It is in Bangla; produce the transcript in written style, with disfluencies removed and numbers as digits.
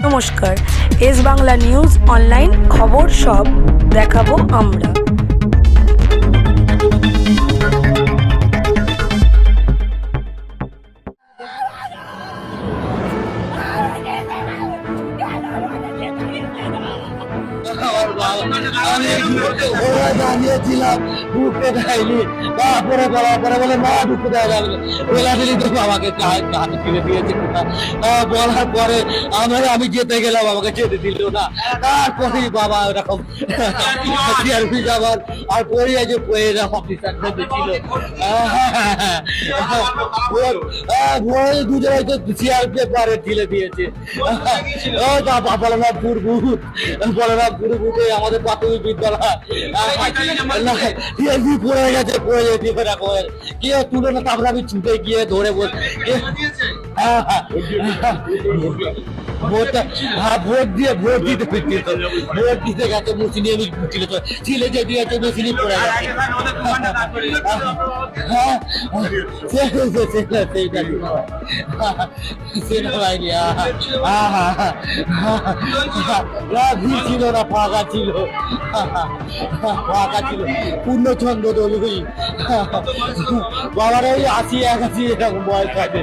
নমস্কার, এস বাংলা নিউজ অনলাইন খবর সব দেখাবো আমরা। জানিয়েছিলাম ঢুকতে দেয়নি, তারপরে বলার পরে বলে না ঢুকতে দেয় না, বেলাবেলি তো আমাকে হাতে ফিরে দিয়েছে। বলার পরে আমি যেতে গেলাম, আমাকে যেতে দিল না। তারপরেই বাবা এরকম সিআরপি যাবার আর পরে যে অফিসার ছিল ভোরে দুজনে তো সিআরপি পারে ঢিলে দিয়েছে। বলরামপুর বুথ, বলরামপুর বুথে আমাদের প্রাথমিক বিদ্যালয় পড়ে গেছে, পড়ে যেতে কি তুলে না, তারপরে আমি ছুটে গিয়ে ধরে বল ভোট দিতে গেছে মুসিনি, ছিলে যে দিয়েছে মুসিনি পড়ে গেছে। ছিল না, ফাঁকা ছিল, পূর্ণচন্দ্র দলুই বাবার ওই 80-81 এরকম বয়স থাকে।